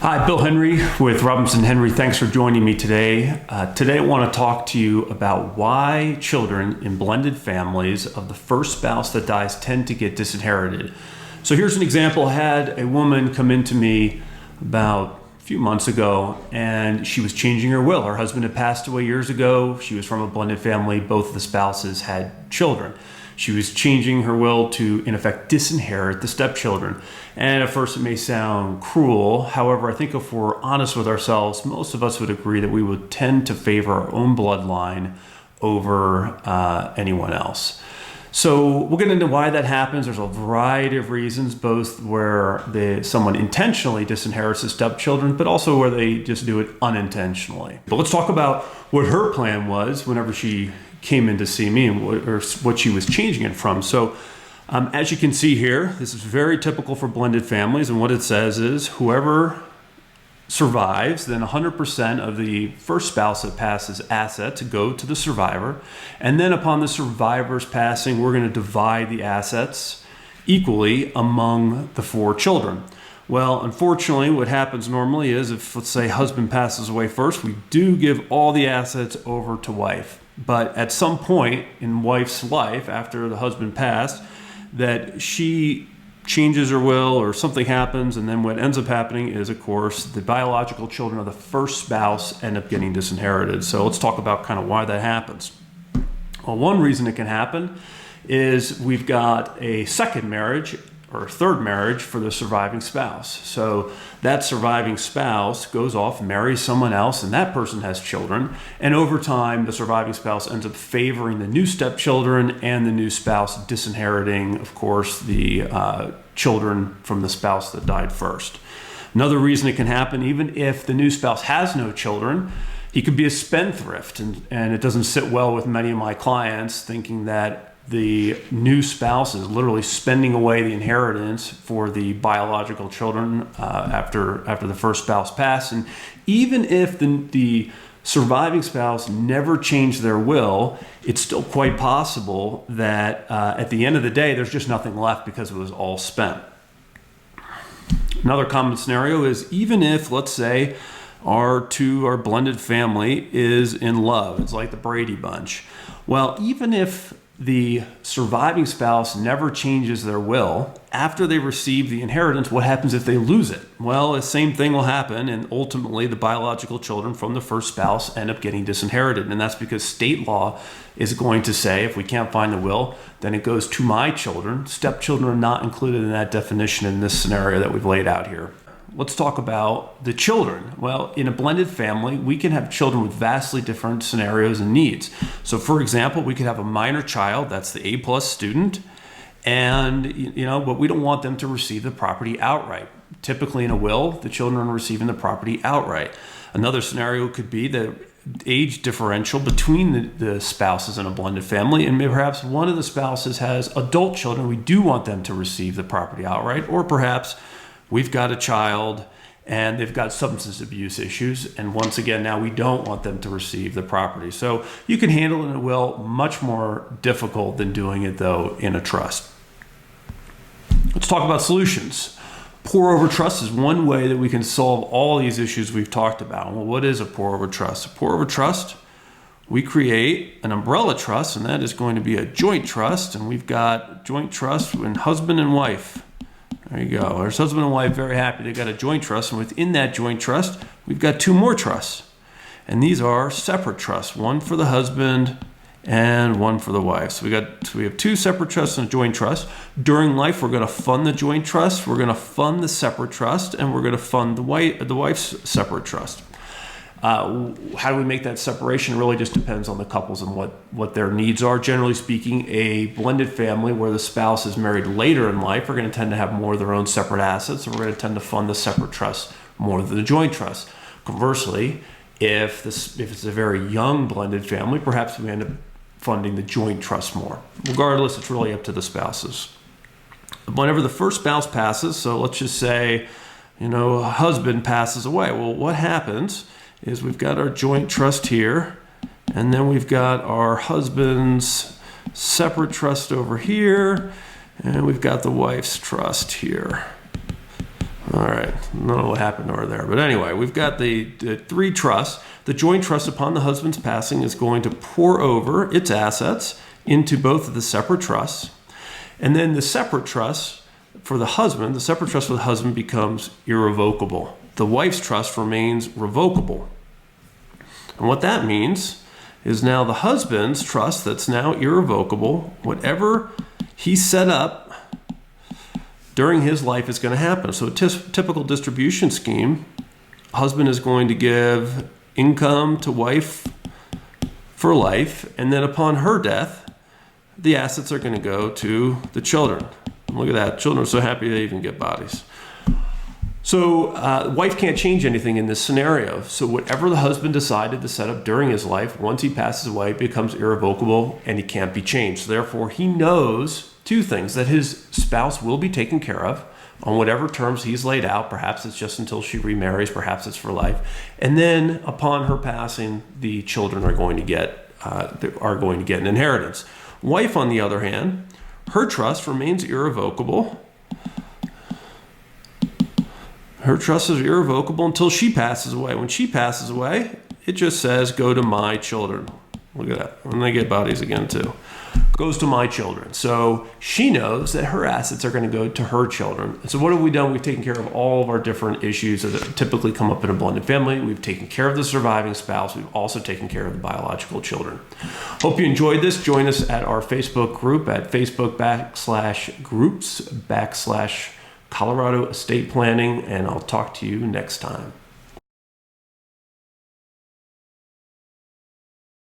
Hi, Bill Henry with Robinson Henry. Thanks for joining me today. Today I want to talk to you about why children in blended families of the first spouse that dies tend to get disinherited. So here's an example. I had a woman come in to me about a few months ago, and she was changing her will. Her husband had passed away years ago. She was from a blended family. Both of the spouses had children. She was changing her will to, in effect, disinherit the stepchildren. And at first it may sound cruel. However, I think if we're honest with ourselves, most of us would agree that we would tend to favor our own bloodline over anyone else. So we'll get into why that happens. There's a variety of reasons, both where someone intentionally disinherits the stepchildren, but also where they just do it unintentionally. But let's talk about what her plan was whenever she came in to see me and what she was changing it from. So as you can see here, this is very typical for blended families, and what it says is whoever survives, then 100% of the first spouse that passes assets go to the survivor, and then upon the survivor's passing, we're going to divide the assets equally among the four children. Well, unfortunately, what happens normally is if, let's say, husband passes away first, we do give all the assets over to wife. But at some point in wife's life, after the husband passed, that she changes her will or something happens, and then what ends up happening is, of course, the biological children of the first spouse end up getting disinherited. So let's talk about kind of why that happens. Well, one reason it can happen is we've got a second marriage or a third marriage for the surviving spouse. So that surviving spouse goes off, marries someone else, and that person has children. And over time, the surviving spouse ends up favoring the new stepchildren and the new spouse disinheriting, of course, the children from the spouse that died first. Another reason it can happen, even if the new spouse has no children, he could be a spendthrift. And it doesn't sit well with many of my clients, thinking that the new spouse is literally spending away the inheritance for the biological children after the first spouse passed. And even if the surviving spouse never changed their will, it's still quite possible that at the end of the day, there's just nothing left because it was all spent. Another common scenario is even if, let's say, our blended family is in love. It's like the Brady Bunch. Well, even if the surviving spouse never changes their will, after they receive the inheritance, what happens if they lose it? Well, the same thing will happen, and ultimately the biological children from the first spouse end up getting disinherited. And that's because state law is going to say, if we can't find the will, then it goes to my children. Stepchildren are not included in that definition in this scenario that we've laid out here. Let's talk about the children. Well, in a blended family, we can have children with vastly different scenarios and needs. So for example, we could have a minor child, that's the A+ student, and but we don't want them to receive the property outright. Typically in a will, the children are receiving the property outright. Another scenario could be the age differential between the spouses in a blended family, and perhaps one of the spouses has adult children. We do want them to receive the property outright, or perhaps we've got a child and they've got substance abuse issues, and once again, now we don't want them to receive the property. So you can handle it in a will, much more difficult than doing it, though, in a trust. Let's talk about solutions. Pour over trust is one way that we can solve all these issues we've talked about. Well, what is a pour over trust? A pour over trust, we create an umbrella trust, and that is going to be a joint trust, and we've got joint trust in husband and wife. There you go. There's husband and wife, very happy they got a joint trust, and within that joint trust, we've got two more trusts. And these are separate trusts, one for the husband and one for the wife. So we have two separate trusts and a joint trust. During life, we're going to fund the joint trust, we're going to fund the separate trust, and we're going to fund the wife's separate trust. How do we make that separation? It really just depends on the couples and what their needs are. Generally speaking, a blended family where the spouse is married later in life are going to tend to have more of their own separate assets, and we're going to tend to fund the separate trust more than the joint trust. Conversely, if it's a very young blended family, perhaps we end up funding the joint trust more. Regardless, it's really up to the spouses. Whenever the first spouse passes, so let's just say, a husband passes away. Well, what happens is we've got our joint trust here, and then we've got our husband's separate trust over here, and we've got the wife's trust here. All right, I don't know what happened over there. But anyway, we've got the three trusts. The joint trust upon the husband's passing is going to pour over its assets into both of the separate trusts. And then the separate trust for the husband, becomes irrevocable. The wife's trust remains revocable. And what that means is now the husband's trust that's now irrevocable, whatever he set up during his life is going to happen. So a typical distribution scheme, husband is going to give income to wife for life, and then upon her death, the assets are going to go to the children. And look at that. Children are so happy they even get bodies. So wife can't change anything in this scenario. So whatever the husband decided to set up during his life, once he passes away, it becomes irrevocable and he can't be changed. So therefore, he knows two things: that his spouse will be taken care of on whatever terms he's laid out. Perhaps it's just until she remarries, perhaps it's for life. And then upon her passing, the children are going to get an inheritance. Wife, on the other hand, her trust remains irrevocable. Her trust is irrevocable until she passes away. When she passes away, it just says, go to my children. Look at that. And they get bodies again too. Goes to my children. So she knows that her assets are going to go to her children. So what have we done? We've taken care of all of our different issues that typically come up in a blended family. We've taken care of the surviving spouse. We've also taken care of the biological children. Hope you enjoyed this. Join us at our Facebook group at Facebook.com/groups/Colorado Estate Planning, and I'll talk to you next time.